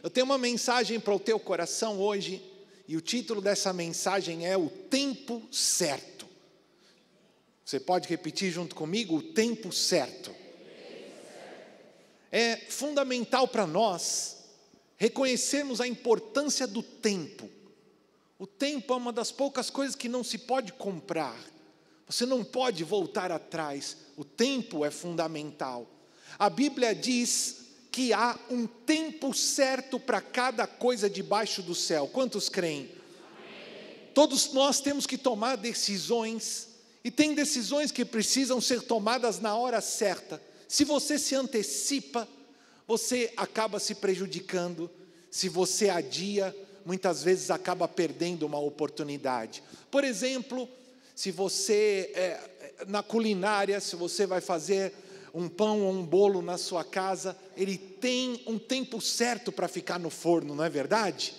Eu tenho uma mensagem para o teu coração hoje, e o título dessa mensagem é O Tempo Certo. Você pode repetir junto comigo? O tempo certo. É fundamental para nós reconhecermos a importância do tempo. O tempo é uma das poucas coisas que não se pode comprar. Você não pode voltar atrás. O tempo é fundamental. A Bíblia diz que há um tempo certo para cada coisa debaixo do céu. Quantos creem? Amém. Todos nós temos que tomar decisões, e tem decisões que precisam ser tomadas na hora certa. Se você se antecipa, você acaba se prejudicando. Se você adia, muitas vezes acaba perdendo uma oportunidade. Por exemplo, se você, na culinária, se você vai fazer um pão ou um bolo na sua casa, ele tem um tempo certo para ficar no forno, não é verdade?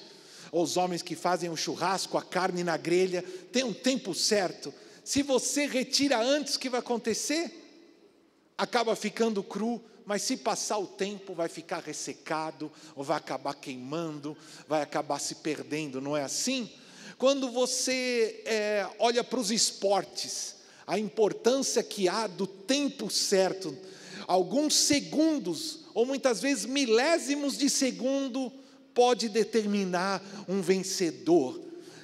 Os homens que fazem um churrasco, a carne na grelha, tem um tempo certo. Se você retira antes, o que vai acontecer? Acaba ficando cru, mas se passar o tempo vai ficar ressecado, ou vai acabar queimando, vai acabar se perdendo, não é assim? Quando você olha para os esportes, a importância que há do tempo certo, alguns segundos, ou muitas vezes milésimos de segundo, pode determinar um vencedor.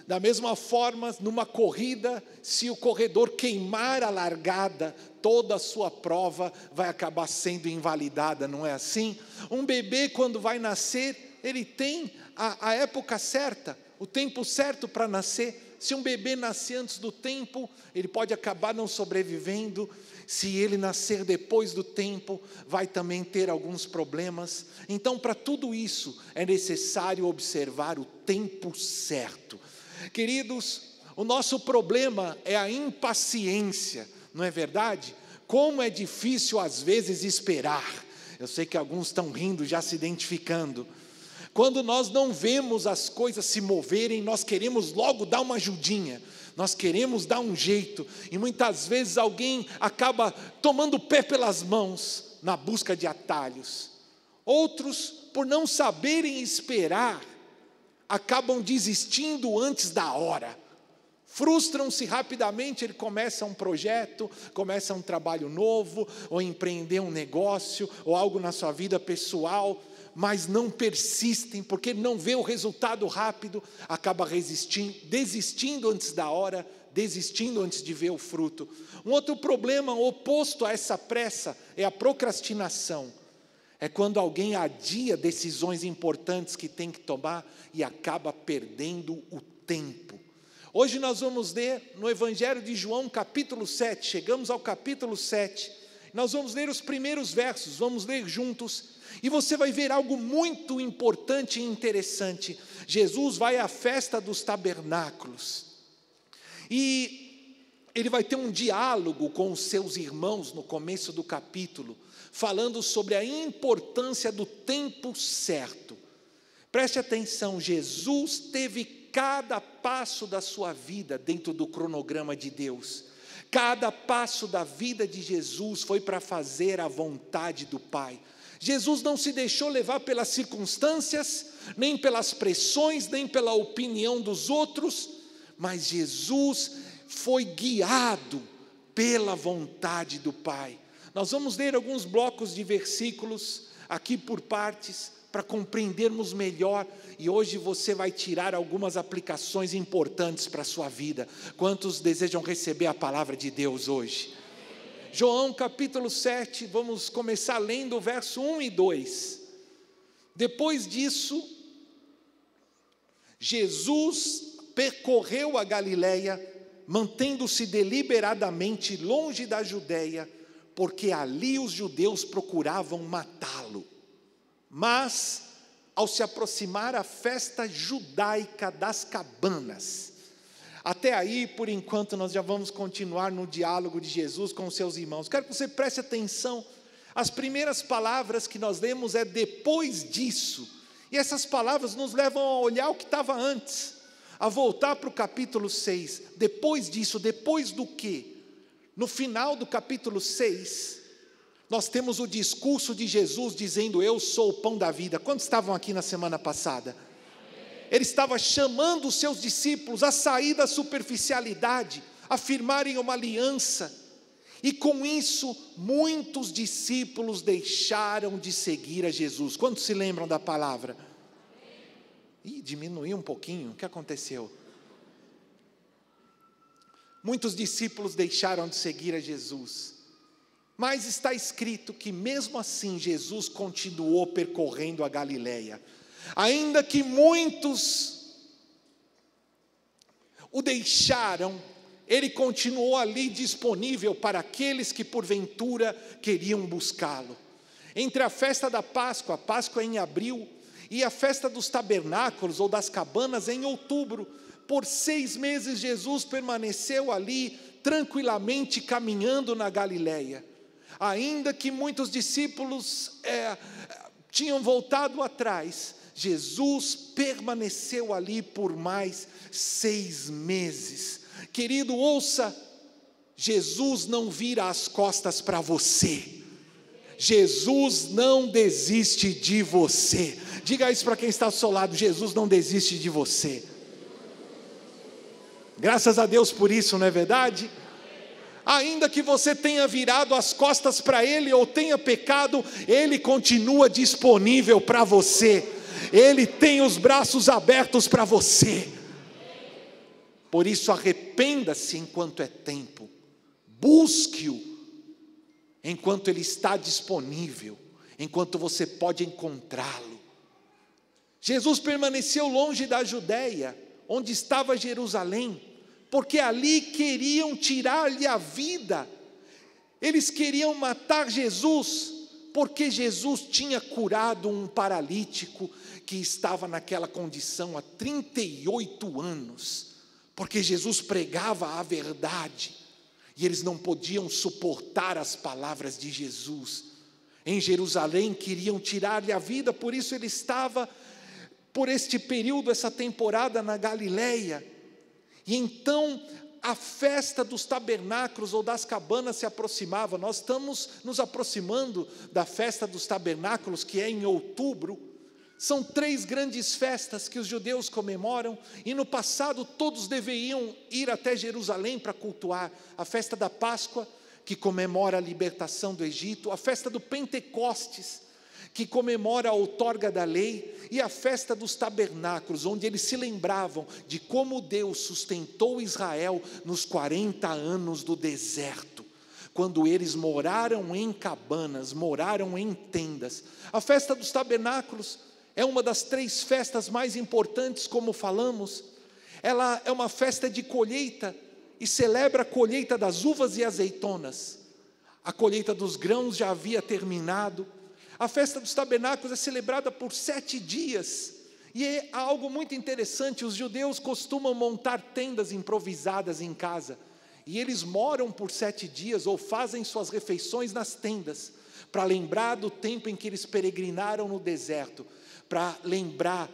Da mesma forma, numa corrida, se o corredor queimar a largada, toda a sua prova vai acabar sendo invalidada, não é assim? Um bebê, quando vai nascer, ele tem a época certa, o tempo certo para nascer. Se um bebê nascer antes do tempo, ele pode acabar não sobrevivendo. Se ele nascer depois do tempo, vai também ter alguns problemas. Então, para tudo isso, é necessário observar o tempo certo. Queridos, o nosso problema é a impaciência, não é verdade? Como é difícil às vezes esperar. Eu sei que alguns estão rindo, já se identificando. Quando nós não vemos as coisas se moverem, nós queremos logo dar uma ajudinha, nós queremos dar um jeito, e muitas vezes alguém acaba tomando o pé pelas mãos, na busca de atalhos. Outros, por não saberem esperar, acabam desistindo antes da hora, frustram-se rapidamente. Ele começa um projeto, começa um trabalho novo, ou empreender um negócio, ou algo na sua vida pessoal, mas não persistem, porque não vê o resultado rápido, acaba desistindo antes da hora, desistindo antes de ver o fruto. Um outro problema oposto a essa pressa é a procrastinação. É quando alguém adia decisões importantes que tem que tomar e acaba perdendo o tempo. Hoje nós vamos ler no Evangelho de João, capítulo 7, chegamos ao capítulo 7, nós vamos ler os primeiros versos, vamos ler juntos, e você vai ver algo muito importante e interessante. Jesus vai à festa dos tabernáculos, e ele vai ter um diálogo com os seus irmãos no começo do capítulo, falando sobre a importância do tempo certo. Preste atenção, Jesus teve cada passo da sua vida dentro do cronograma de Deus. Cada passo da vida de Jesus foi para fazer a vontade do Pai. Jesus não se deixou levar pelas circunstâncias, nem pelas pressões, nem pela opinião dos outros, mas Jesus foi guiado pela vontade do Pai. Nós vamos ler alguns blocos de versículos aqui por partes, para compreendermos melhor, e hoje você vai tirar algumas aplicações importantes para a sua vida. Quantos desejam receber a palavra de Deus hoje? João capítulo 7, vamos começar lendo o verso 1 e 2. Depois disso, Jesus percorreu a Galileia, mantendo-se deliberadamente longe da Judeia, porque ali os judeus procuravam matá-lo. Mas, ao se aproximar a festa judaica das cabanas, até aí, por enquanto, nós já vamos continuar no diálogo de Jesus com os seus irmãos. Quero que você preste atenção. As primeiras palavras que nós lemos é depois disso. E essas palavras nos levam a olhar o que estava antes, a voltar para o capítulo 6. Depois disso, depois do quê? No final do capítulo 6, Nós temos o discurso de Jesus dizendo: eu sou o pão da vida. Quantos estavam aqui na semana passada? Ele estava chamando os seus discípulos a sair da superficialidade, a firmarem uma aliança. E com isso, muitos discípulos deixaram de seguir a Jesus. Quantos se lembram da palavra? Diminuiu um pouquinho, o que aconteceu? Muitos discípulos deixaram de seguir a Jesus. Mas está escrito que mesmo assim Jesus continuou percorrendo a Galileia. Ainda que muitos o deixaram, ele continuou ali disponível para aqueles que porventura queriam buscá-lo. Entre a festa da Páscoa, a Páscoa é em abril, e a festa dos tabernáculos ou das cabanas é em outubro, por 6 meses Jesus permaneceu ali tranquilamente caminhando na Galileia. Ainda que muitos discípulos tinham voltado atrás, Jesus permaneceu ali por mais 6 meses. Querido, ouça, Jesus não vira as costas para você. Jesus não desiste de você. Diga isso para quem está ao seu lado: Jesus não desiste de você. Graças a Deus por isso, não é verdade? Ainda que você tenha virado as costas para Ele ou tenha pecado, Ele continua disponível para você. Ele tem os braços abertos para você. Por isso, arrependa-se enquanto é tempo. Busque-o enquanto Ele está disponível, enquanto você pode encontrá-lo. Jesus permaneceu longe da Judéia, onde estava Jerusalém, porque ali queriam tirar-lhe a vida. Eles queriam matar Jesus, porque Jesus tinha curado um paralítico que estava naquela condição há 38 anos, porque Jesus pregava a verdade, e eles não podiam suportar as palavras de Jesus. Em Jerusalém queriam tirar-lhe a vida, por isso ele estava, por este período, essa temporada na Galileia. E então a festa dos tabernáculos ou das cabanas se aproximava. Nós estamos nos aproximando da festa dos tabernáculos, que é em outubro. São 3 grandes festas que os judeus comemoram, e no passado todos deveriam ir até Jerusalém para cultuar. A festa da Páscoa, que comemora a libertação do Egito, a festa do Pentecostes, que comemora a outorga da lei, e a festa dos tabernáculos, onde eles se lembravam de como Deus sustentou Israel nos 40 anos do deserto, quando eles moraram em cabanas, moraram em tendas. A festa dos tabernáculos é uma das 3 festas mais importantes, como falamos. Ela é uma festa de colheita, e celebra a colheita das uvas e azeitonas. A colheita dos grãos já havia terminado. A festa dos tabernáculos é celebrada por 7 dias, e é algo muito interessante. Os judeus costumam montar tendas improvisadas em casa, e eles moram por 7 dias, ou fazem suas refeições nas tendas, para lembrar do tempo em que eles peregrinaram no deserto, para lembrar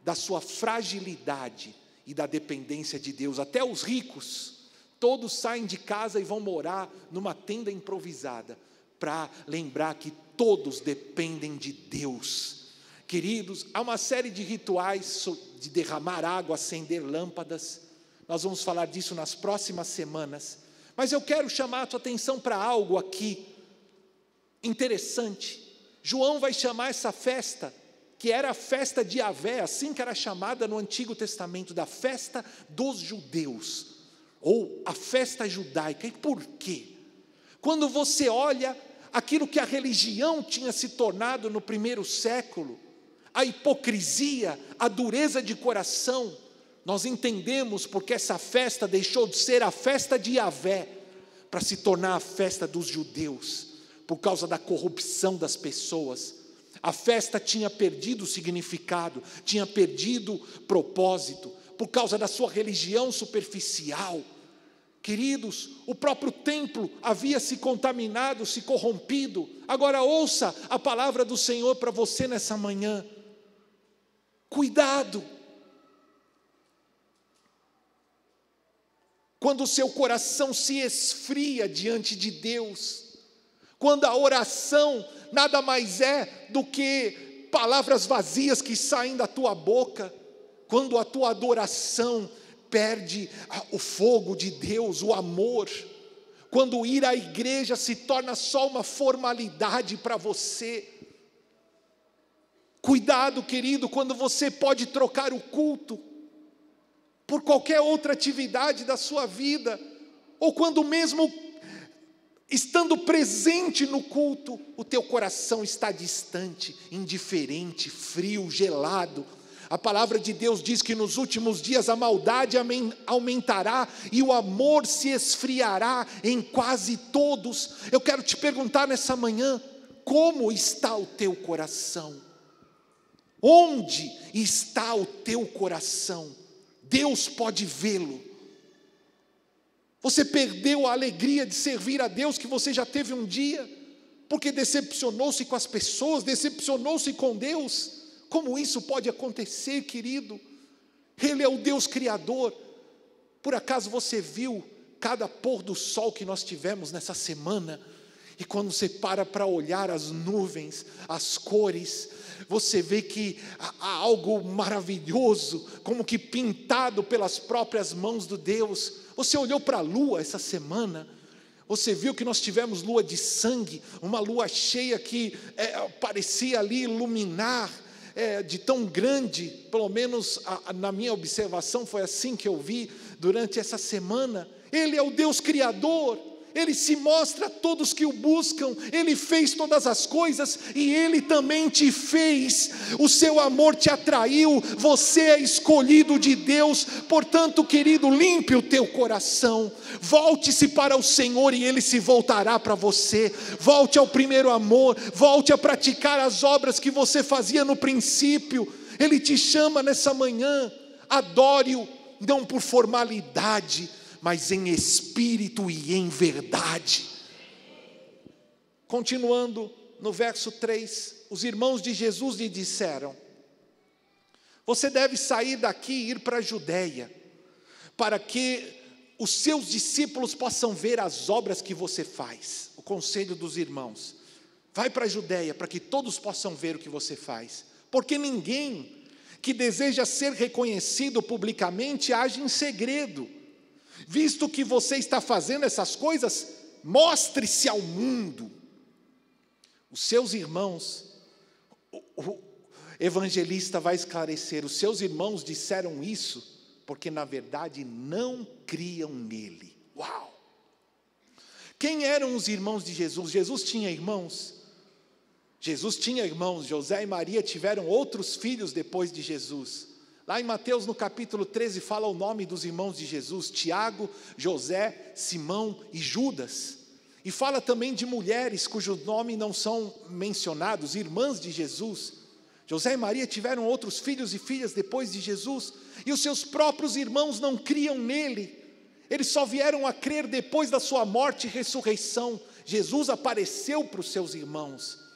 da sua fragilidade e da dependência de Deus. Até os ricos, todos saem de casa e vão morar numa tenda improvisada, para lembrar que todos dependem de Deus. Queridos, há uma série de rituais de derramar água, acender lâmpadas. Nós vamos falar disso nas próximas semanas. Mas eu quero chamar a tua atenção para algo aqui interessante. João vai chamar essa festa, que era a festa de Yahvé, assim que era chamada no Antigo Testamento, da festa dos judeus, ou a festa judaica. E por quê? Quando você olha aquilo que a religião tinha se tornado no primeiro século, a hipocrisia, a dureza de coração, nós entendemos porque essa festa deixou de ser a festa de Yahvé, para se tornar a festa dos judeus, por causa da corrupção das pessoas. A festa tinha perdido significado, tinha perdido propósito, por causa da sua religião superficial. Queridos, o próprio templo havia se contaminado, se corrompido. Agora ouça a palavra do Senhor para você nessa manhã. Cuidado. Quando o seu coração se esfria diante de Deus, Quando a oração nada mais é do que palavras vazias que saem da tua boca. Quando a tua adoração perde o fogo de Deus, o amor. Quando ir à igreja se torna só uma formalidade para você. Cuidado, querido, quando você pode trocar o culto por qualquer outra atividade da sua vida, ou quando mesmo estando presente no culto, o teu coração está distante, indiferente, frio, gelado. A palavra de Deus diz que nos últimos dias a maldade aumentará e o amor se esfriará em quase todos. Eu quero te perguntar nessa manhã, como está o teu coração? Onde está o teu coração? Deus pode vê-lo. Você perdeu a alegria de servir a Deus que você já teve um dia, porque decepcionou-se com as pessoas, decepcionou-se com Deus. Como isso pode acontecer, querido? Ele é o Deus Criador. Por acaso você viu cada pôr do sol que nós tivemos nessa semana? E quando você para olhar as nuvens, as cores, você vê que há algo maravilhoso, como que pintado pelas próprias mãos de Deus. Você olhou para a lua essa semana, você viu que nós tivemos lua de sangue, uma lua cheia que parecia ali iluminar, de tão grande, pelo menos na minha observação foi assim que eu vi durante essa semana. Ele é o Deus Criador. Ele se mostra a todos que o buscam. Ele fez todas as coisas e Ele também te fez. O seu amor te atraiu. Você é escolhido de Deus. Portanto, querido, limpe o teu coração. Volte-se para o Senhor e Ele se voltará para você. Volte ao primeiro amor. Volte a praticar as obras que você fazia no princípio. Ele te chama nessa manhã. Adore-o, não por formalidade, mas em espírito e em verdade. Continuando no verso 3, os irmãos de Jesus lhe disseram: você deve sair daqui e ir para a Judéia, para que os seus discípulos possam ver as obras que você faz. O conselho dos irmãos: vai para a Judéia, para que todos possam ver o que você faz, porque ninguém que deseja ser reconhecido publicamente age em segredo. Visto que você está fazendo essas coisas, mostre-se ao mundo. Os seus irmãos, o evangelista vai esclarecer, os seus irmãos disseram isso, porque na verdade não criam nele. Uau! Quem eram os irmãos de Jesus? Jesus tinha irmãos? Jesus tinha irmãos. José e Maria tiveram outros filhos depois de Jesus. Lá em Mateus, no capítulo 13, fala o nome dos irmãos de Jesus: Tiago, José, Simão e Judas. E fala também de mulheres cujos nomes não são mencionados, irmãs de Jesus. José e Maria tiveram outros filhos e filhas depois de Jesus, e os seus próprios irmãos não criam nele. Eles só vieram a crer depois da sua morte e ressurreição. Jesus apareceu para os seus irmãos.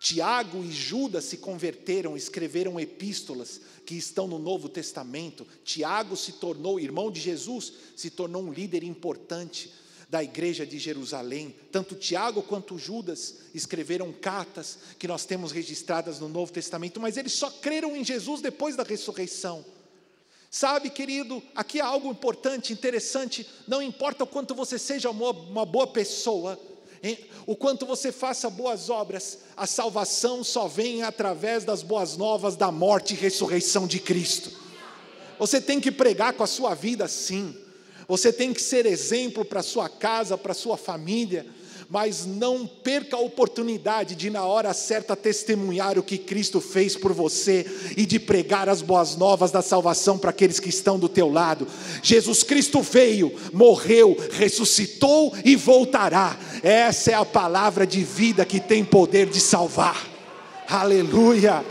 Tiago e Judas se converteram, escreveram epístolas que estão no Novo Testamento. Tiago se tornou, irmão de Jesus, se tornou um líder importante da igreja de Jerusalém. Tanto Tiago quanto Judas escreveram cartas que nós temos registradas no Novo Testamento, mas eles só creram em Jesus depois da ressurreição. Sabe, querido, aqui há algo importante, interessante. Não importa o quanto você seja uma boa pessoa, o quanto você faça boas obras, a salvação só vem através das boas novas da morte e ressurreição de Cristo. Você tem que pregar com a sua vida, sim. Você tem que ser exemplo para a sua casa, para a sua família, mas não perca a oportunidade de na hora certa testemunhar o que Cristo fez por você e de pregar as boas novas da salvação para aqueles que estão do teu lado. Jesus Cristo veio, morreu, ressuscitou e voltará. Essa é a palavra de vida que tem poder de salvar. Aleluia!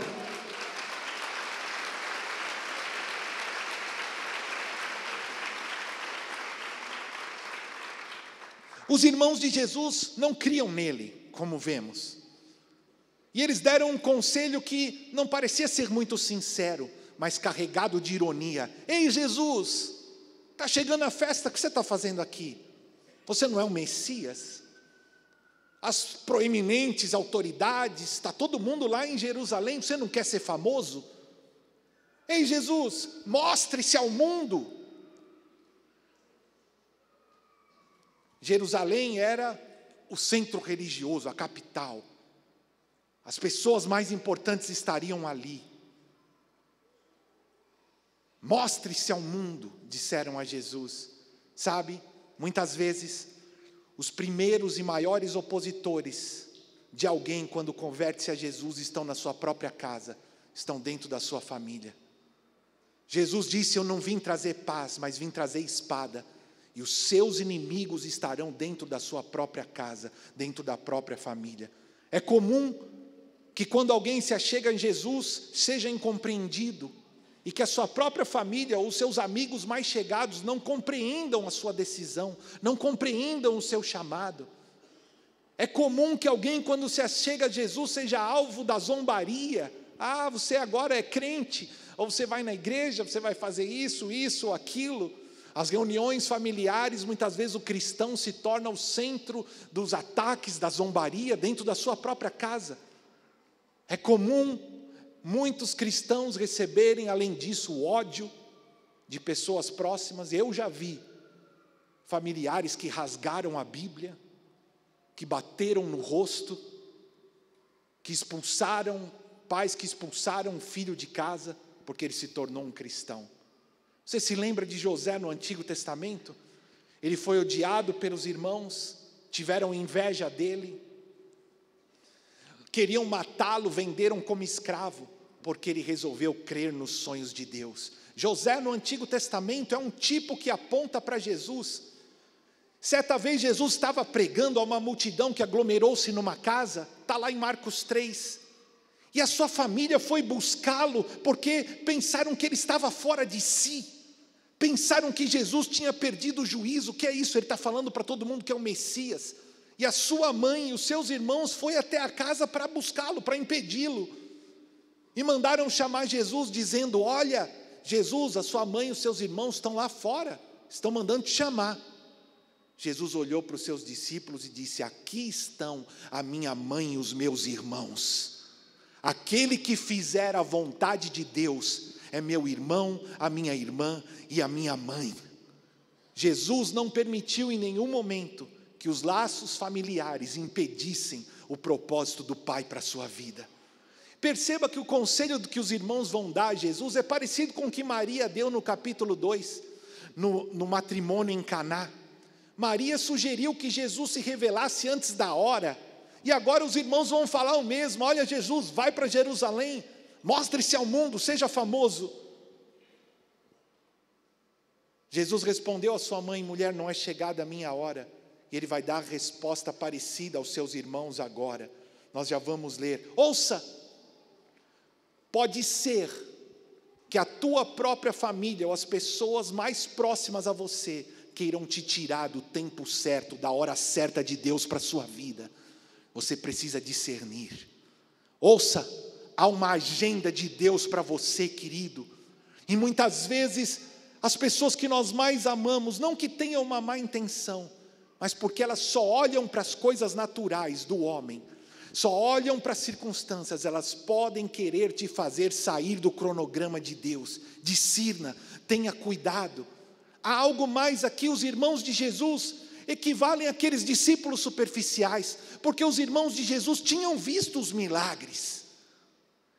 Os irmãos de Jesus não criam nele, como vemos. E eles deram um conselho que não parecia ser muito sincero, mas carregado de ironia. Ei, Jesus, está chegando a festa, o que você está fazendo aqui? Você não é o Messias? as proeminentes autoridades, está todo mundo lá em Jerusalém, você não quer ser famoso? Ei, Jesus, mostre-se ao mundo. Jerusalém era o centro religioso, a capital. As pessoas mais importantes estariam ali. Mostre-se ao mundo, disseram a Jesus. Sabe, muitas vezes, os primeiros e maiores opositores de alguém, quando converte-se a Jesus, estão na sua própria casa, estão dentro da sua família. Jesus disse: eu não vim trazer paz, mas vim trazer espada. E os seus inimigos estarão dentro da sua própria casa, dentro da própria família. É comum que quando alguém se achega em Jesus, seja incompreendido, e que a sua própria família ou seus amigos mais chegados não compreendam a sua decisão, não compreendam o seu chamado. É comum que alguém, quando se achega a Jesus, seja alvo da zombaria. Ah, você agora é crente, ou você vai na igreja, você vai fazer isso, ou aquilo. As reuniões familiares, muitas vezes o cristão se torna o centro dos ataques, da zombaria, dentro da sua própria casa. É comum muitos cristãos receberem, além disso, o ódio de pessoas próximas. Eu já vi familiares que rasgaram a Bíblia, que bateram no rosto, que expulsaram, pais que expulsaram o filho de casa, porque ele se tornou um cristão. Você se lembra de José no Antigo Testamento? Ele foi odiado pelos irmãos, tiveram inveja dele, queriam matá-lo, venderam como escravo, porque ele resolveu crer nos sonhos de Deus. José no Antigo Testamento é um tipo que aponta para Jesus. Certa vez Jesus estava pregando a uma multidão que aglomerou-se numa casa, está lá em Marcos 3, e a sua família foi buscá-lo, porque pensaram que ele estava fora de si, pensaram que Jesus tinha perdido o juízo. O que é isso? Ele está falando para todo mundo que é o Messias, e a sua mãe e os seus irmãos foi até a casa para buscá-lo, para impedi-lo, e mandaram chamar Jesus, dizendo: olha, Jesus, a sua mãe e os seus irmãos estão lá fora, estão mandando te chamar. Jesus olhou para os seus discípulos e disse: aqui estão a minha mãe e os meus irmãos. Aquele que fizer a vontade de Deus é meu irmão, a minha irmã e a minha mãe. Jesus não permitiu em nenhum momento que os laços familiares impedissem o propósito do Pai para a sua vida. Perceba que o conselho que os irmãos vão dar a Jesus é parecido com o que Maria deu no capítulo 2, no matrimônio em Caná. Maria sugeriu que Jesus se revelasse antes da hora, e agora os irmãos vão falar o mesmo: olha, Jesus, vai para Jerusalém, mostre-se ao mundo, seja famoso. Jesus respondeu à sua mãe: mulher, não é chegada a minha hora. E ele vai dar a resposta parecida aos seus irmãos agora. Nós já vamos ler. Ouça, pode ser que a tua própria família ou as pessoas mais próximas a você queiram te tirar do tempo certo, da hora certa de Deus para a sua vida. Você precisa discernir. Ouça, há uma agenda de Deus para você, querido. E muitas vezes as pessoas que nós mais amamos, não que tenham uma má intenção, mas porque elas só olham para as coisas naturais do homem, só olham para as circunstâncias, elas podem querer te fazer sair do cronograma de Deus. Discirna, tenha cuidado. Há algo mais aqui. Os irmãos de Jesus equivalem àqueles discípulos superficiais, porque os irmãos de Jesus tinham visto os milagres,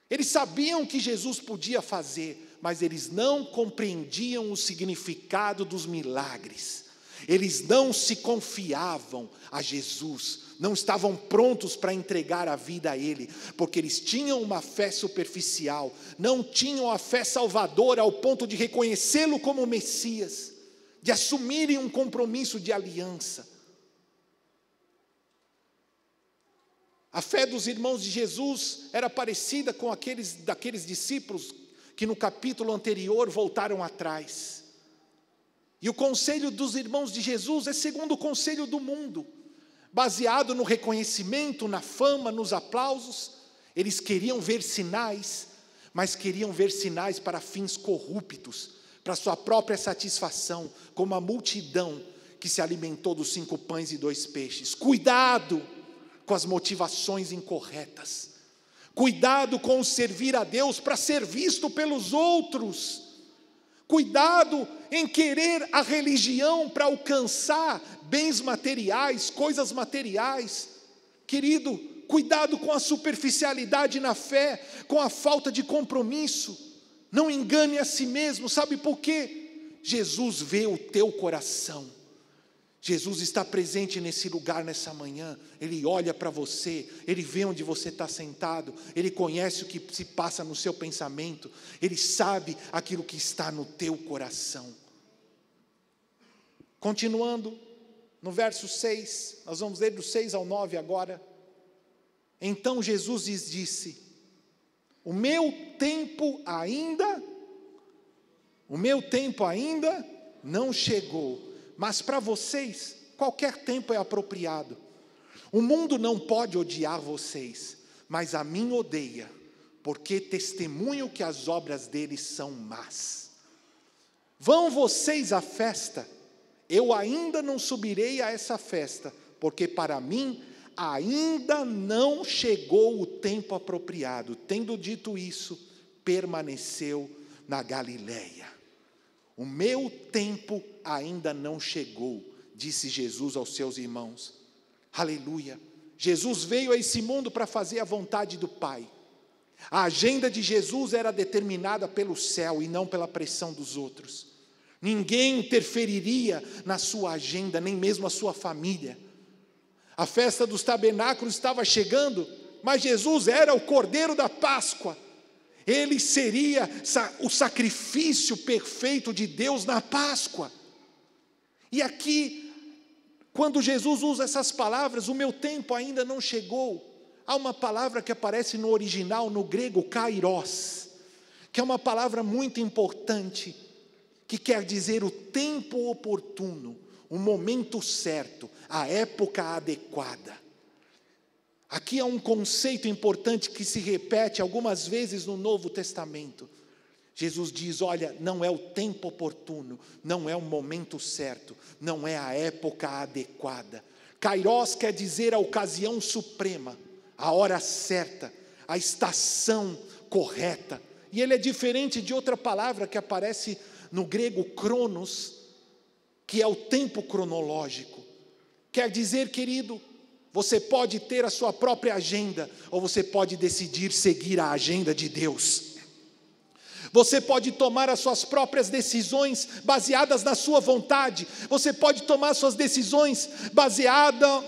eles sabiam o que Jesus podia fazer, mas eles não compreendiam o significado dos milagres, eles não se confiavam a Jesus, não estavam prontos para entregar a vida a Ele, porque eles tinham uma fé superficial, não tinham a fé salvadora ao ponto de reconhecê-lo como Messias, de assumirem um compromisso de aliança. A fé dos irmãos de Jesus era parecida com daqueles discípulos que no capítulo anterior voltaram atrás. E o conselho dos irmãos de Jesus é segundo o conselho do mundo, baseado no reconhecimento, na fama, nos aplausos. Eles queriam ver sinais, mas queriam ver sinais para fins corruptos, para sua própria satisfação, como a multidão que se alimentou dos 5 pães e 2 peixes. Cuidado, com as motivações incorretas. Cuidado com servir a Deus para ser visto pelos outros. Cuidado em querer a religião para alcançar bens materiais, coisas materiais. Querido, cuidado com a superficialidade na fé, com a falta de compromisso. Não engane a si mesmo, sabe por quê? Jesus vê o teu coração. Jesus está presente nesse lugar nessa manhã. Ele olha para você, Ele vê onde você está sentado, Ele conhece o que se passa no seu pensamento, Ele sabe aquilo que está no teu coração. Continuando, no verso 6, nós vamos ler do 6 ao 9 agora. Então Jesus lhes disse: o meu tempo ainda não chegou, mas para vocês qualquer tempo é apropriado. O mundo não pode odiar vocês, mas a mim odeia, porque testemunho que as obras deles são más. Vão vocês à festa? Eu ainda não subirei a essa festa, porque para mim ainda não chegou o tempo apropriado. Tendo dito isso, permaneceu na Galileia. O meu tempo ainda não chegou, disse Jesus aos seus irmãos. Aleluia. Jesus veio a esse mundo para fazer a vontade do Pai. A agenda de Jesus era determinada pelo céu e não pela pressão dos outros. Ninguém interferiria na sua agenda, nem mesmo a sua família. A festa dos tabernáculos estava chegando, mas Jesus era o Cordeiro da Páscoa. Ele seria o sacrifício perfeito de Deus na Páscoa. E aqui, quando Jesus usa essas palavras, o meu tempo ainda não chegou, há uma palavra que aparece no original, no grego, kairos, que é uma palavra muito importante, que quer dizer o tempo oportuno, o momento certo, a época adequada. Aqui há um conceito importante que se repete algumas vezes no Novo Testamento. Jesus diz: olha, não é o tempo oportuno, não é o momento certo, não é a época adequada. Kairos quer dizer a ocasião suprema, a hora certa, a estação correta. E ele é diferente de outra palavra que aparece no grego, cronos, que é o tempo cronológico. Quer dizer, querido, você pode ter a sua própria agenda, ou você pode decidir seguir a agenda de Deus. Você pode tomar as suas próprias decisões baseadas na sua vontade. Você pode tomar suas decisões baseadas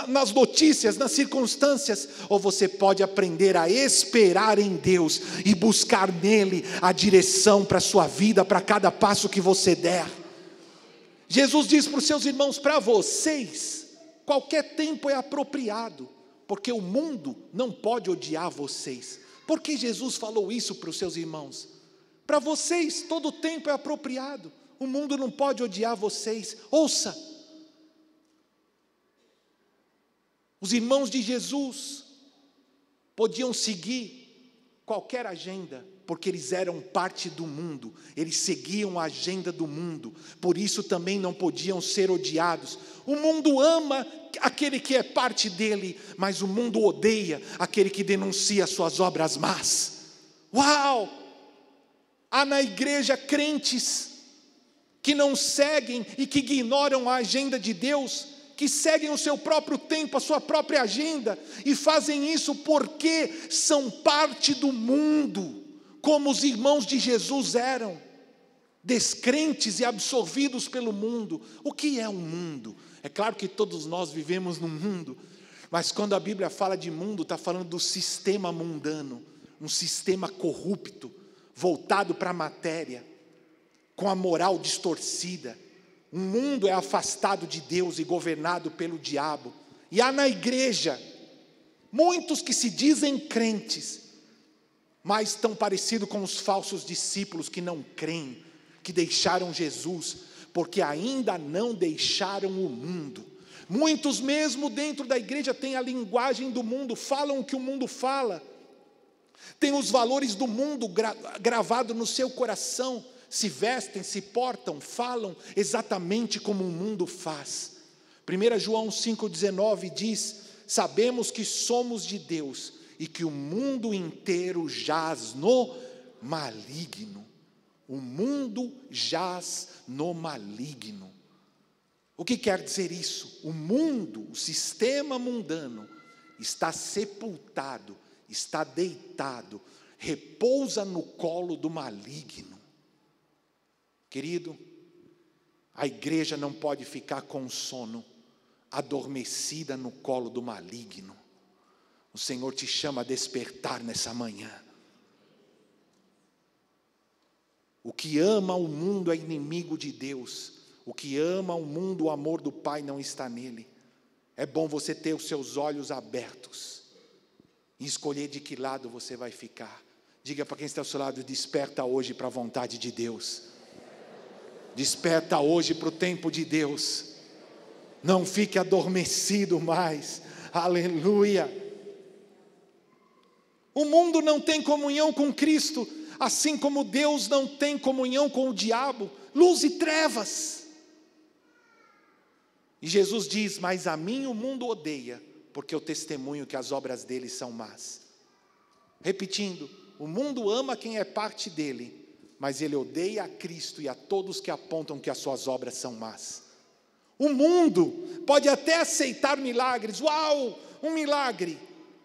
nas notícias, nas circunstâncias. Ou você pode aprender a esperar em Deus e buscar nele a direção para a sua vida, para cada passo que você der. Jesus diz para os seus irmãos: para vocês, qualquer tempo é apropriado, porque o mundo não pode odiar vocês. Por que Jesus falou isso para os seus irmãos? Para vocês, todo tempo é apropriado, o mundo não pode odiar vocês. Ouça, os irmãos de Jesus podiam seguir qualquer agenda, porque eles eram parte do mundo, eles seguiam a agenda do mundo, por isso também não podiam ser odiados. O mundo ama aquele que é parte dele, mas o mundo odeia aquele que denuncia suas obras más. Uau! Há na igreja crentes que não seguem e que ignoram a agenda de Deus, que seguem o seu próprio tempo, a sua própria agenda, e fazem isso porque são parte do mundo, como os irmãos de Jesus eram, descrentes e absorvidos pelo mundo. O que é um mundo? É claro que todos nós vivemos num mundo, mas quando a Bíblia fala de mundo, está falando do sistema mundano, um sistema corrupto, voltado para a matéria, com a moral distorcida. O mundo é afastado de Deus e governado pelo diabo. E há na igreja muitos que se dizem crentes, mas estão parecidos com os falsos discípulos que não creem, que deixaram Jesus, porque ainda não deixaram o mundo. Muitos mesmo dentro da igreja têm a linguagem do mundo, falam o que o mundo fala, tem os valores do mundo gravado no seu coração, se vestem, se portam, falam exatamente como o mundo faz. 1 João 5,19 diz: sabemos que somos de Deus e que o mundo inteiro jaz no maligno. O mundo jaz no maligno. O que quer dizer isso? O mundo, o sistema mundano, está sepultado, está deitado, repousa no colo do maligno. Querido, a igreja não pode ficar com sono, adormecida no colo do maligno. O Senhor te chama a despertar nessa manhã. O que ama o mundo é inimigo de Deus. O que ama o mundo, o amor do Pai não está nele. É bom você ter os seus olhos abertos e escolher de que lado você vai ficar. Diga para quem está ao seu lado: desperta hoje para a vontade de Deus. Desperta hoje para o tempo de Deus. Não fique adormecido mais. Aleluia. O mundo não tem comunhão com Cristo, assim como Deus não tem comunhão com o diabo. Luz e trevas. E Jesus diz: mas a mim o mundo odeia, porque eu testemunho que as obras dele são más. Repetindo, o mundo ama quem é parte dele, mas ele odeia a Cristo e a todos que apontam que as suas obras são más. O mundo pode até aceitar milagres, uau, um milagre,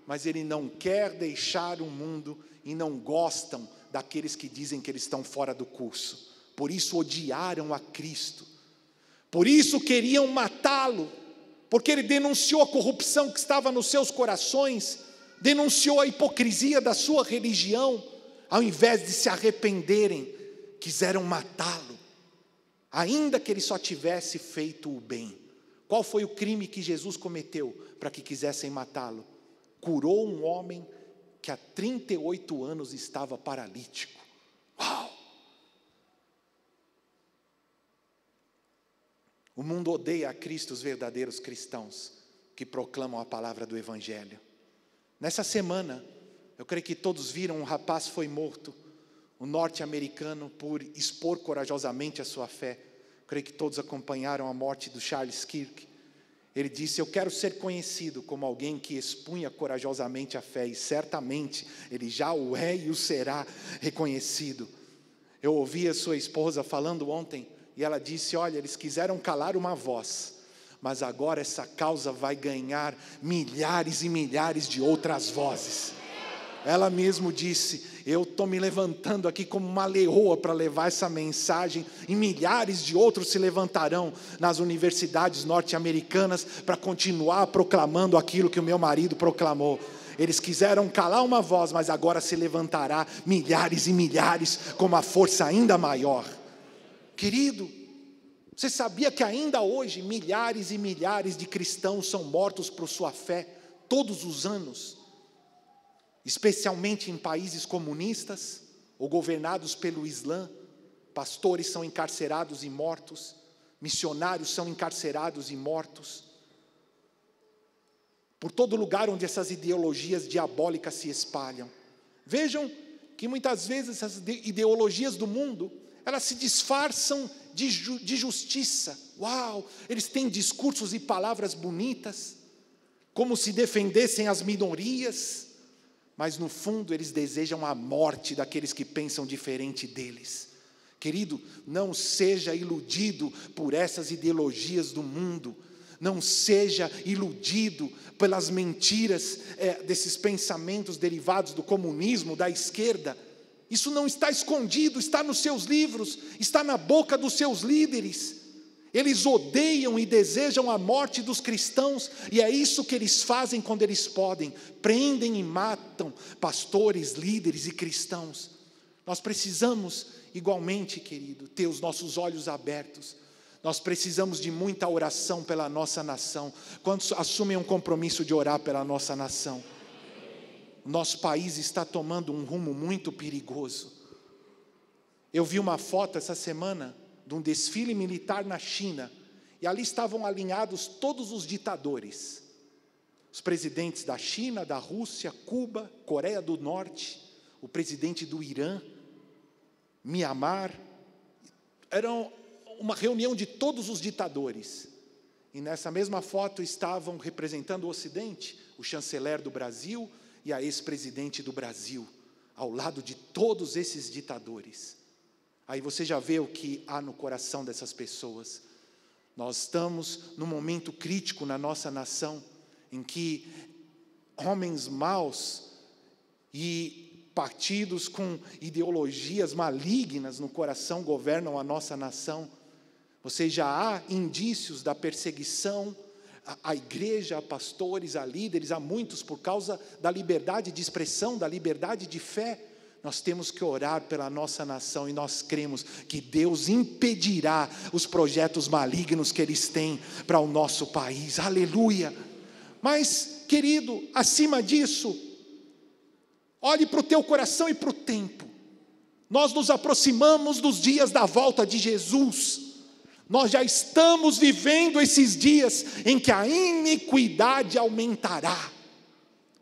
mas ele não quer deixar o mundo e não gostam daqueles que dizem que eles estão fora do curso. Por isso odiaram a Cristo, por isso queriam matá-lo, porque ele denunciou a corrupção que estava nos seus corações, denunciou a hipocrisia da sua religião. Ao invés de se arrependerem, quiseram matá-lo, ainda que ele só tivesse feito o bem. Qual foi o crime que Jesus cometeu para que quisessem matá-lo? Curou um homem que há 38 anos estava paralítico. Uau! O mundo odeia a Cristo, os verdadeiros cristãos que proclamam a palavra do Evangelho. Nessa semana, eu creio que todos viram, um rapaz foi morto, um norte-americano, por expor corajosamente a sua fé. Eu creio que todos acompanharam a morte do Charles Kirk. Ele disse: eu quero ser conhecido como alguém que expunha corajosamente a fé, e certamente ele já o é e o será reconhecido. Eu ouvi a sua esposa falando ontem, e ela disse: olha, eles quiseram calar uma voz, mas agora essa causa vai ganhar milhares e milhares de outras vozes. Ela mesmo disse: eu estou me levantando aqui como uma leoa para levar essa mensagem, e milhares de outros se levantarão nas universidades norte-americanas para continuar proclamando aquilo que o meu marido proclamou. Eles quiseram calar uma voz, mas agora se levantará milhares e milhares com uma força ainda maior. Querido, você sabia que ainda hoje milhares e milhares de cristãos são mortos por sua fé todos os anos? Especialmente em países comunistas ou governados pelo Islã, pastores são encarcerados e mortos, missionários são encarcerados e mortos. Por todo lugar onde essas ideologias diabólicas se espalham. Vejam que muitas vezes essas ideologias do mundo, elas se disfarçam de justiça. Uau! Eles têm discursos e palavras bonitas, como se defendessem as minorias, mas no fundo eles desejam a morte daqueles que pensam diferente deles. Querido, não seja iludido por essas ideologias do mundo, não seja iludido pelas mentiras desses pensamentos derivados do comunismo, da esquerda. Isso não está escondido, está nos seus livros, está na boca dos seus líderes. Eles odeiam e desejam a morte dos cristãos, e é isso que eles fazem quando eles podem. Prendem e matam pastores, líderes e cristãos. Nós precisamos, igualmente, querido, ter os nossos olhos abertos. Nós precisamos de muita oração pela nossa nação. Quantos assumem um compromisso de orar pela nossa nação? O nosso país está tomando um rumo muito perigoso. Eu vi uma foto essa semana de um desfile militar na China, e ali estavam alinhados todos os ditadores, os presidentes da China, da Rússia, Cuba, Coreia do Norte, o presidente do Irã, Mianmar. Era uma reunião de todos os ditadores, E nessa mesma foto estavam representando o Ocidente, o chanceler do Brasil e a ex-presidente do Brasil, ao lado de todos esses ditadores. Aí você já vê o que há no coração dessas pessoas. Nós estamos num momento crítico na nossa nação, em que homens maus e partidos com ideologias malignas no coração governam a nossa nação. Você já há indícios da perseguição à igreja, a pastores, a líderes, a muitos por causa da liberdade de expressão, da liberdade de fé. Nós temos que orar pela nossa nação e nós cremos que Deus impedirá os projetos malignos que eles têm para o nosso país. Aleluia! Mas, querido, acima disso, olhe para o teu coração e para o tempo. Nós nos aproximamos dos dias da volta de Jesus. Nós já estamos vivendo esses dias em que a iniquidade aumentará.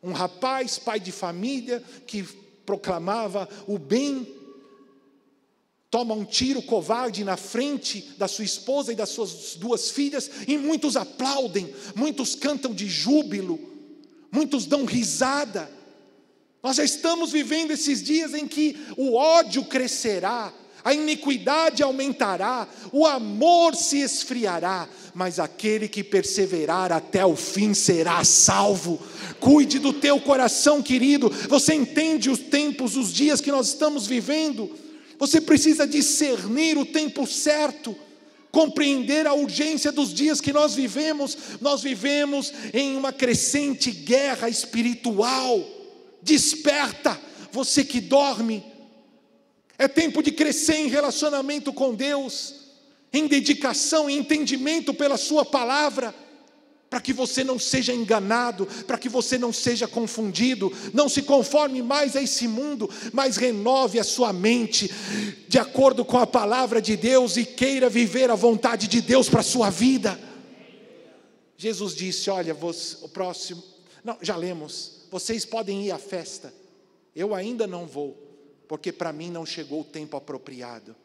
Um rapaz, pai de família, que proclamava o bem, toma um tiro covarde na frente da sua esposa e das suas 2 filhas, e muitos aplaudem, muitos cantam de júbilo, muitos dão risada. Nós já estamos vivendo esses dias em que o ódio crescerá, a iniquidade aumentará, o amor se esfriará, mas aquele que perseverar até o fim será salvo. Cuide do teu coração, querido. Você entende os tempos, os dias que nós estamos vivendo? Você precisa discernir o tempo certo, compreender a urgência dos dias que nós vivemos. Nós vivemos em uma crescente guerra espiritual. Desperta, você que dorme. É tempo de crescer em relacionamento com Deus, em dedicação e entendimento pela sua palavra, para que você não seja enganado, para que você não seja confundido. Não se conforme mais a esse mundo, mas renove a sua mente de acordo com a palavra de Deus e queira viver a vontade de Deus para a sua vida. Jesus disse: olha, o próximo, não, já lemos, vocês podem ir à festa, eu ainda não vou, porque para mim não chegou o tempo apropriado.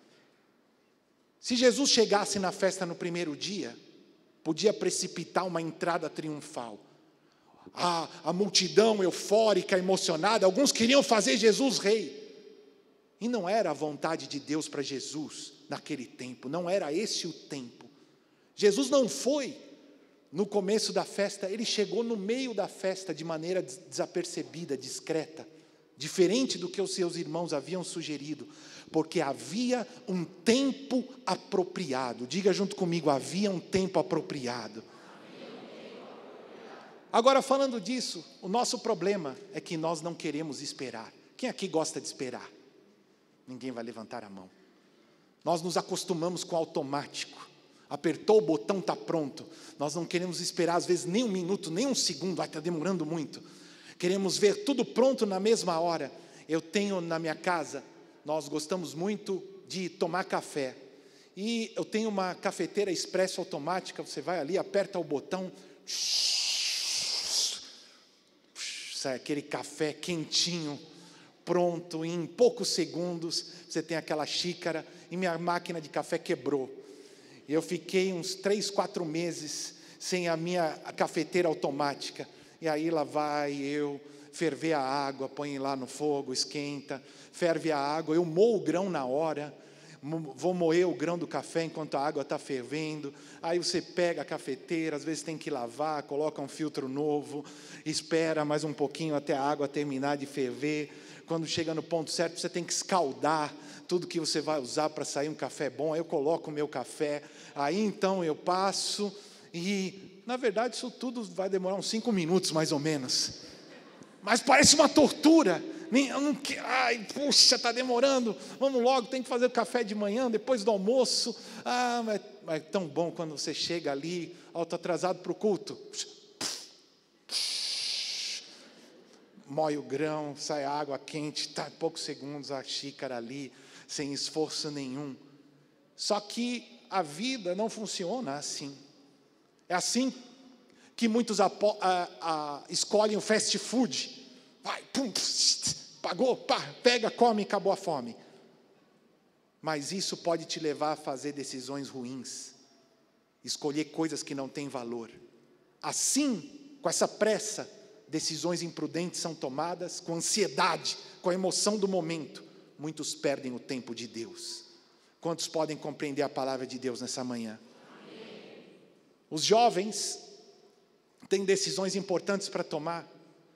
Se Jesus chegasse na festa no primeiro dia, podia precipitar uma entrada triunfal. A multidão eufórica, emocionada, alguns queriam fazer Jesus rei. E não era a vontade de Deus para Jesus naquele tempo, não era esse o tempo. Jesus não foi no começo da festa, ele chegou no meio da festa de maneira desapercebida, discreta, diferente do que os seus irmãos haviam sugerido, porque havia um tempo apropriado. Diga junto comigo: havia um tempo apropriado. Agora, falando disso, o nosso problema é que nós não queremos esperar. Quem aqui gosta de esperar? Ninguém vai levantar a mão. Nós nos acostumamos com o automático. Apertou o botão, está pronto. Nós não queremos esperar, às vezes, nem um minuto, nem um segundo. Está demorando muito. Queremos ver tudo pronto na mesma hora. Eu tenho na minha casa, nós gostamos muito de tomar café. E eu tenho uma cafeteira expresso automática. Você vai ali, aperta o botão, sai aquele café quentinho, pronto, em poucos segundos. Você tem aquela xícara. E minha máquina de café quebrou. Eu fiquei uns 3, 4 meses sem a minha cafeteira automática. E aí lá vai eu ferver a água, põe lá no fogo, esquenta, ferve a água, eu moo o grão na hora, vou moer o grão do café enquanto a água está fervendo. Aí você pega a cafeteira, às vezes tem que lavar, coloca um filtro novo, espera mais um pouquinho até a água terminar de ferver. Quando chega no ponto certo, você tem que escaldar tudo que você vai usar para sair um café bom. Aí eu coloco o meu café, aí então eu passo e... Na verdade, isso tudo vai demorar uns 5 minutos, mais ou menos. Mas parece uma tortura. Ai, puxa, está demorando. Vamos logo, tem que fazer o café de manhã, depois do almoço. Mas é tão bom quando você chega ali, estou atrasado para o culto. Moe o grão, sai a água quente, tá, em poucos segundos a xícara ali, sem esforço nenhum. Só que a vida não funciona assim. É assim que muitos escolhem o fast food. Vai, pum, pagou, pá, pega, come, acabou a fome. Mas isso pode te levar a fazer decisões ruins. escolher coisas que não têm valor. Assim, com essa pressa, decisões imprudentes são tomadas, com ansiedade, com a emoção do momento. Muitos perdem o tempo de Deus. Quantos podem compreender a palavra de Deus nessa manhã? Amém. Os jovens têm decisões importantes para tomar,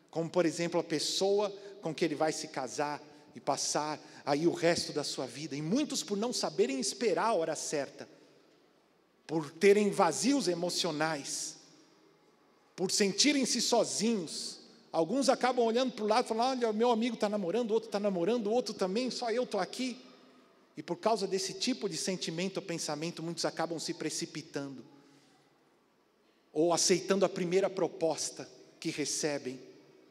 como por exemplo a pessoa com que ele vai se casar e passar aí o resto da sua vida. E muitos, por não saberem esperar a hora certa, por terem vazios emocionais, por sentirem-se sozinhos, alguns acabam olhando para o lado e falando: olha, meu amigo está namorando, o outro está namorando, o outro também, só eu estou aqui. E por causa desse tipo de sentimento ou pensamento, muitos acabam se precipitando, ou aceitando a primeira proposta que recebem.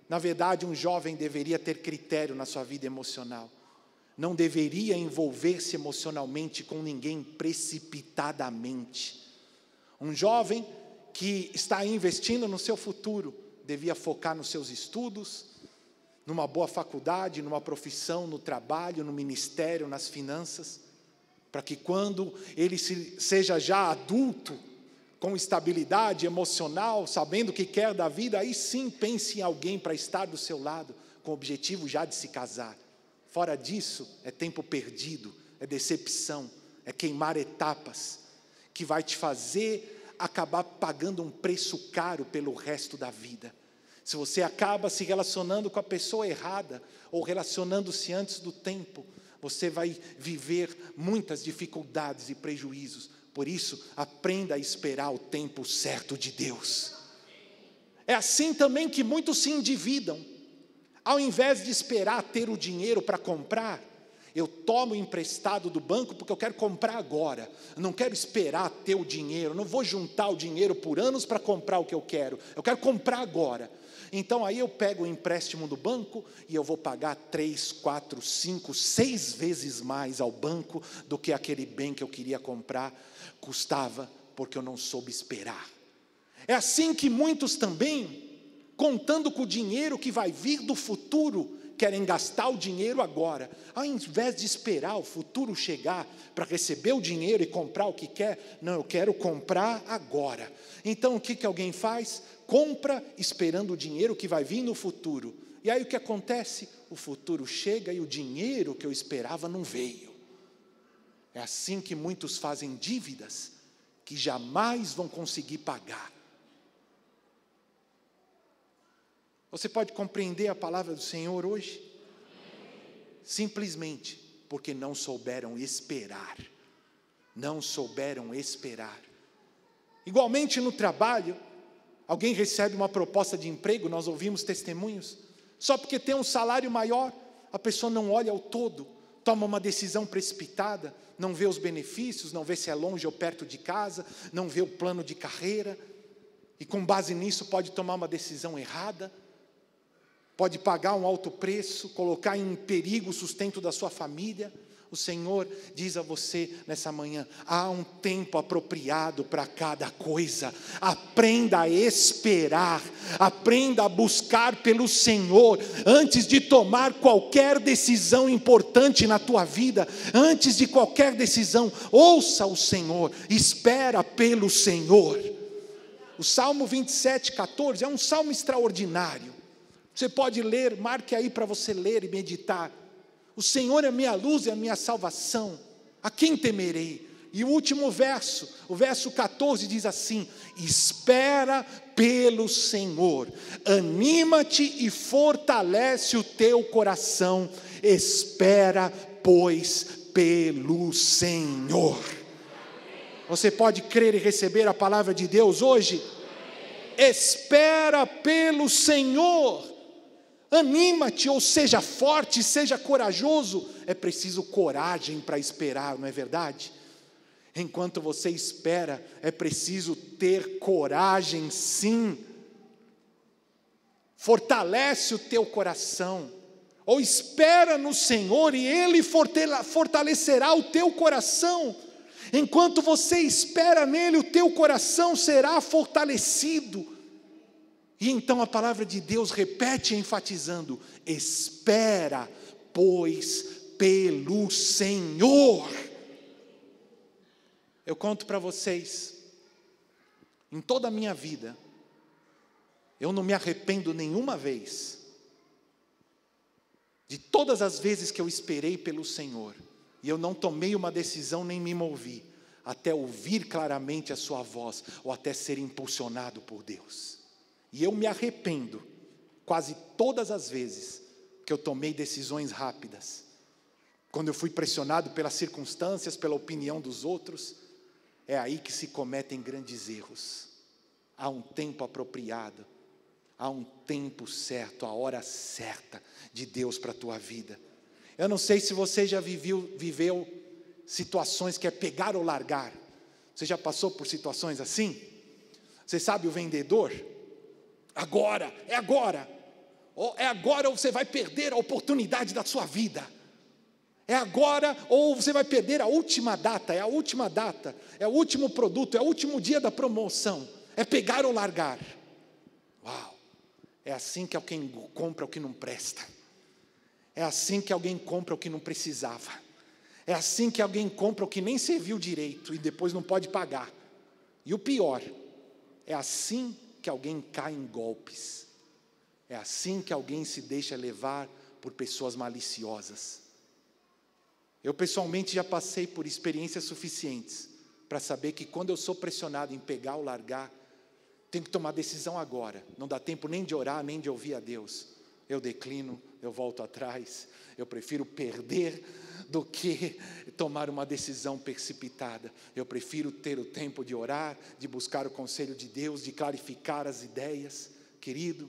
Na verdade, um jovem deveria ter critério na sua vida emocional, não deveria envolver-se emocionalmente com ninguém precipitadamente. Um jovem que está investindo no seu futuro devia focar nos seus estudos, numa boa faculdade, numa profissão, no trabalho, no ministério, nas finanças, para que quando ele seja já adulto, com estabilidade emocional, sabendo o que quer da vida, aí sim pense em alguém para estar do seu lado, com o objetivo já de se casar. Fora disso, é tempo perdido, é decepção, é queimar etapas, que vai te fazer acabar pagando um preço caro pelo resto da vida. Se você acaba se relacionando com a pessoa errada, ou relacionando-se antes do tempo, você vai viver muitas dificuldades e prejuízos. Por isso, aprenda a esperar o tempo certo de Deus. É assim também que muitos se endividam. Ao invés de esperar ter o dinheiro para comprar, eu tomo emprestado do banco porque eu quero comprar agora. Eu não quero esperar ter o dinheiro, eu não vou juntar o dinheiro por anos para comprar o que eu quero comprar agora. Então aí eu pego o empréstimo do banco e eu vou pagar 3, 4, 5, 6 vezes mais ao banco do que aquele bem que eu queria comprar custava, porque eu não soube esperar. É assim que muitos também, contando com o dinheiro que vai vir do futuro, querem gastar o dinheiro agora, ao invés de esperar o futuro chegar para receber o dinheiro e comprar o que quer. Não, eu quero comprar agora. Então o que alguém faz? Compra esperando o dinheiro que vai vir no futuro. E aí o que acontece? O futuro chega e o dinheiro que eu esperava não veio. É assim que muitos fazem dívidas que jamais vão conseguir pagar. Você pode compreender a palavra do Senhor hoje? Simplesmente porque não souberam esperar. Não souberam esperar. Igualmente no trabalho, alguém recebe uma proposta de emprego, nós ouvimos testemunhos, só porque tem um salário maior, a pessoa não olha ao todo, toma uma decisão precipitada, não vê os benefícios, não vê se é longe ou perto de casa, não vê o plano de carreira, e com base nisso pode tomar uma decisão errada, pode pagar um alto preço, colocar em perigo o sustento da sua família. O Senhor diz a você nessa manhã: há um tempo apropriado para cada coisa. Aprenda a esperar, aprenda a buscar pelo Senhor, antes de tomar qualquer decisão importante na tua vida, antes de qualquer decisão, ouça o Senhor, espera pelo Senhor. O Salmo 27:14 é um salmo extraordinário. Você pode ler, marque aí para você ler e meditar. O Senhor é a minha luz e a minha salvação, a quem temerei? E o último verso, o verso 14 diz assim: espera pelo Senhor, anima-te e fortalece o teu coração, espera, pois, pelo Senhor. Você pode crer e receber a palavra de Deus hoje? Espera pelo Senhor. Anima-te, ou seja forte, seja corajoso. É preciso coragem para esperar, não é verdade? Enquanto você espera, é preciso ter coragem, sim. Fortalece o teu coração, ou espera no Senhor e Ele fortalecerá o teu coração. Enquanto você espera nele, o teu coração será fortalecido. E então a palavra de Deus repete enfatizando: espera, pois, pelo Senhor. Eu conto para vocês Em toda a minha vida, eu não me arrependo nenhuma vez de todas as vezes que eu esperei pelo Senhor, e eu não tomei uma decisão nem me movi, até ouvir claramente a sua voz, ou até ser impulsionado por Deus. E eu me arrependo, quase todas as vezes, que eu tomei decisões rápidas, quando eu fui pressionado pelas circunstâncias, pela opinião dos outros. É aí que se cometem grandes erros. Há um tempo apropriado, há um tempo certo, a hora certa de Deus para a tua vida. Eu não sei se você já viveu situações que é pegar ou largar. Você já passou por situações assim? Você sabe o vendedor? Agora, é agora. É agora ou você vai perder a oportunidade da sua vida. É agora ou você vai perder a última data, é a última data, é o último produto, é o último dia da promoção. É pegar ou largar. Uau! É assim que alguém compra o que não presta. É assim que alguém compra o que não precisava. É assim que alguém compra o que nem serviu direito e depois não pode pagar. E o pior, é assim que alguém cai em golpes. É assim que alguém se deixa levar por pessoas maliciosas. Eu pessoalmente já passei por experiências suficientes para saber que quando eu sou pressionado em pegar ou largar, tenho que tomar decisão agora. Não dá tempo nem de orar, nem de ouvir a Deus. Eu declino, eu volto atrás. Eu prefiro perder do que tomar uma decisão precipitada. Eu prefiro ter o tempo de orar, de buscar o conselho de Deus, de clarificar as ideias. Querido,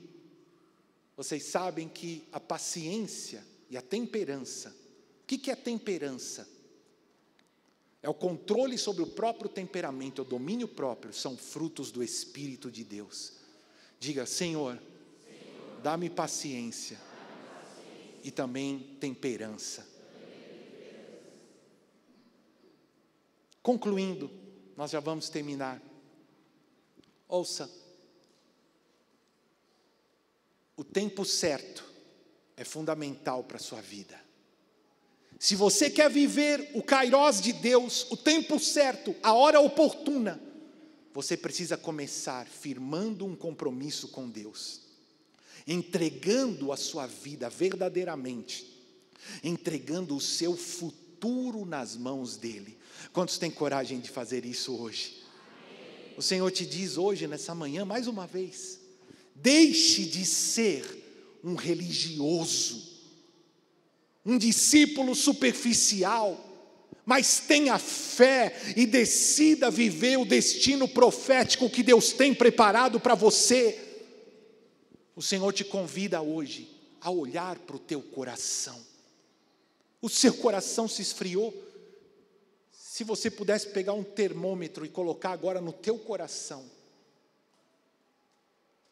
vocês sabem que a paciência e a temperança, o que é temperança? É o controle sobre o próprio temperamento, o domínio próprio, são frutos do Espírito de Deus. Diga, Senhor, dá-me paciência e também temperança. Concluindo, nós já vamos terminar. Ouça, o tempo certo é fundamental para a sua vida. Se você quer viver o kairós de Deus, o tempo certo, a hora oportuna, você precisa começar firmando um compromisso com Deus, entregando a sua vida verdadeiramente, entregando o seu futuro nas mãos dEle. Quantos têm coragem de fazer isso hoje? O Senhor te diz hoje, nessa manhã, mais uma vez, deixe de ser um religioso, um discípulo superficial, mas tenha fé e decida viver o destino profético que Deus tem preparado para você. O Senhor te convida hoje a olhar para o teu coração. O seu coração se esfriou? Se você pudesse pegar um termômetro e colocar agora no teu coração,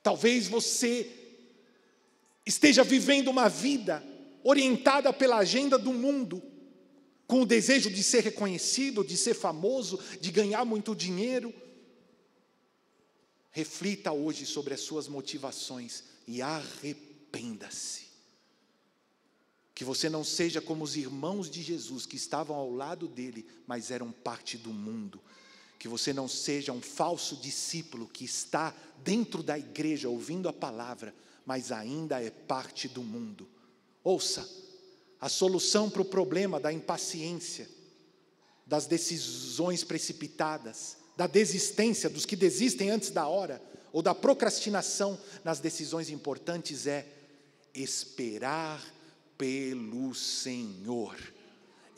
talvez você esteja vivendo uma vida orientada pela agenda do mundo, com o desejo de ser reconhecido, de ser famoso, de ganhar muito dinheiro. Reflita hoje sobre as suas motivações e arrependa-se. Que você não seja como os irmãos de Jesus que estavam ao lado dele, mas eram parte do mundo. Que você não seja um falso discípulo que está dentro da igreja ouvindo a palavra, mas ainda é parte do mundo. Ouça, a solução para o problema da impaciência, das decisões precipitadas, da desistência, dos que desistem antes da hora, ou da procrastinação nas decisões importantes é esperar pelo Senhor.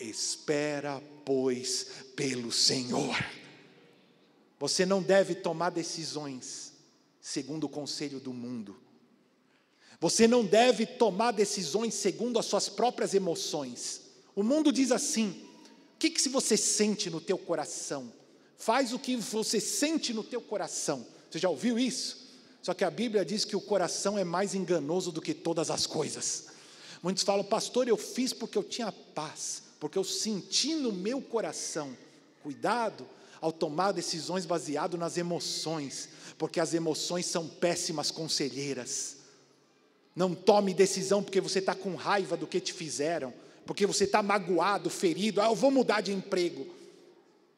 Espera, pois, pelo Senhor. Você não deve tomar decisões segundo o conselho do mundo. Você não deve tomar decisões segundo as suas próprias emoções. O mundo diz assim: o que se você sente no teu coração? Faz o que você sente no teu coração. Você já ouviu isso? Só que a Bíblia diz que o coração é mais enganoso do que todas as coisas. Muitos falam, pastor, eu fiz porque eu tinha paz, porque eu senti no meu coração. Cuidado ao tomar decisões baseado nas emoções, porque as emoções são péssimas conselheiras. Não tome decisão porque você está com raiva do que te fizeram, porque você está magoado, ferido, eu vou mudar de emprego.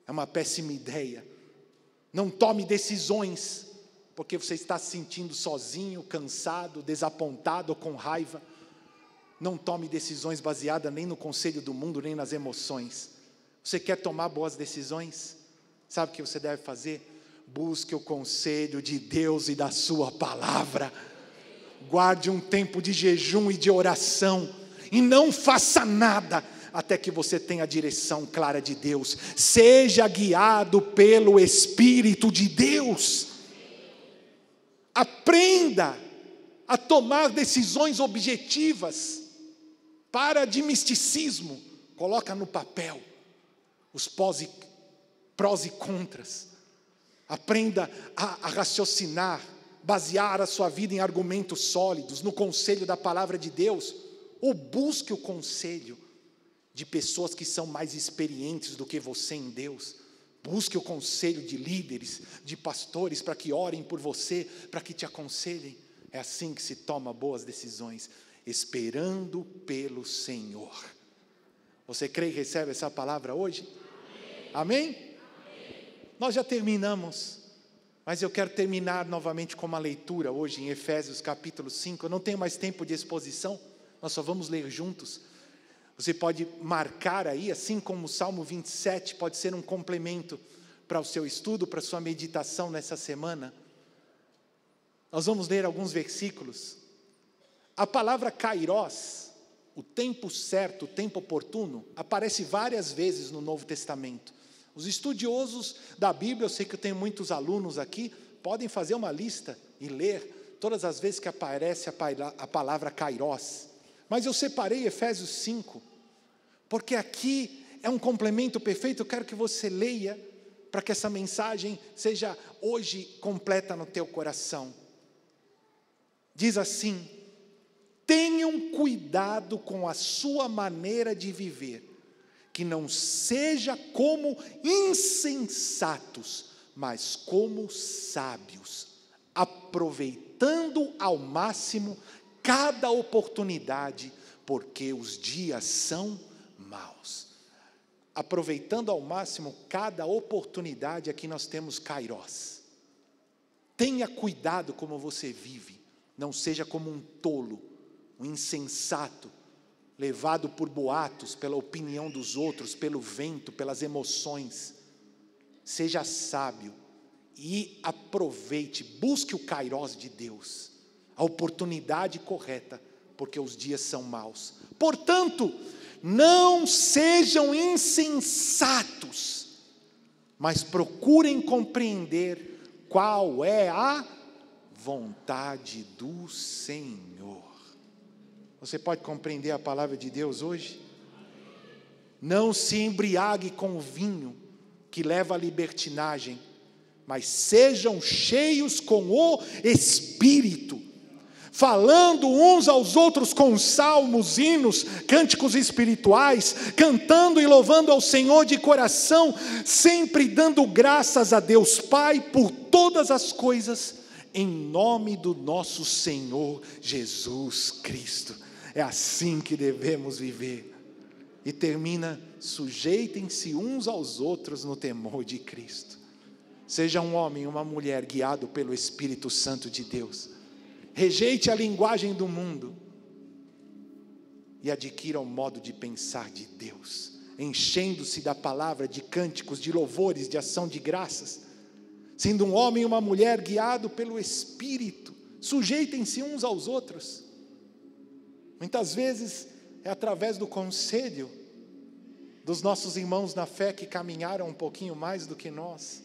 É uma péssima ideia. Não tome decisões porque você está se sentindo sozinho, cansado, desapontado ou com raiva. Não tome decisões baseadas nem no conselho do mundo, nem nas emoções. Você quer tomar boas decisões? Sabe o que você deve fazer? Busque o conselho de Deus e da sua palavra. Guarde um tempo de jejum e de oração. E não faça nada até que você tenha a direção clara de Deus. Seja guiado pelo Espírito de Deus. Aprenda a tomar decisões objetivas. Para de misticismo. Coloca no papel os prós e contras. Aprenda a raciocinar, basear a sua vida em argumentos sólidos, no conselho da palavra de Deus, ou busque o conselho de pessoas que são mais experientes do que você em Deus. Busque o conselho de líderes, de pastores, para que orem por você, para que te aconselhem. É assim que se toma boas decisões, esperando pelo Senhor. Você crê e recebe essa palavra hoje? Amém? Amém? Nós já terminamos, mas eu quero terminar novamente com uma leitura hoje em Efésios capítulo 5. Eu não tenho mais tempo de exposição, nós só vamos ler juntos. Você pode marcar aí, assim como o Salmo 27 pode ser um complemento para o seu estudo, para a sua meditação nessa semana. Nós vamos ler alguns versículos. A palavra kairos, o tempo certo, o tempo oportuno, aparece várias vezes no Novo Testamento. Os estudiosos da Bíblia, eu sei que eu tenho muitos alunos aqui, podem fazer uma lista e ler todas as vezes que aparece a palavra kairos. Mas eu separei Efésios 5, porque aqui é um complemento perfeito. Eu quero que você leia, para que essa mensagem seja hoje completa no teu coração. Diz assim: tenham cuidado com a sua maneira de viver, que não seja como insensatos, mas como sábios, aproveitando ao máximo cada oportunidade, porque os dias são maus. Aproveitando ao máximo cada oportunidade, aqui nós temos kairos. Tenha cuidado como você vive, não seja como um tolo, um insensato, levado por boatos, pela opinião dos outros, pelo vento, pelas emoções. Seja sábio e aproveite, busque o kairos de Deus, a oportunidade correta, porque os dias são maus. Portanto, não sejam insensatos, mas procurem compreender qual é a vontade do Senhor. Você pode compreender a palavra de Deus hoje? Não se embriague com vinho, que leva à libertinagem, mas sejam cheios com o Espírito, falando uns aos outros com salmos, hinos, cânticos espirituais, cantando e louvando ao Senhor de coração, sempre dando graças a Deus Pai por todas as coisas, em nome do nosso Senhor Jesus Cristo. É assim que devemos viver. E termina: sujeitem-se uns aos outros no temor de Cristo. Seja um homem, uma mulher guiado pelo Espírito Santo de Deus. Rejeite a linguagem do mundo e adquira o modo de pensar de Deus, enchendo-se da palavra, de cânticos, de louvores, de ação de graças. Sendo um homem e uma mulher guiado pelo Espírito, sujeitem-se uns aos outros. Muitas vezes é através do conselho dos nossos irmãos na fé que caminharam um pouquinho mais do que nós,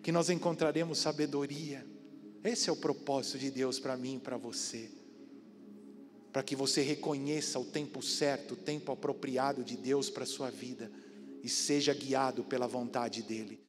que nós encontraremos sabedoria. Esse é o propósito de Deus para mim e para você, para que você reconheça o tempo certo, o tempo apropriado de Deus para a sua vida, e seja guiado pela vontade dEle.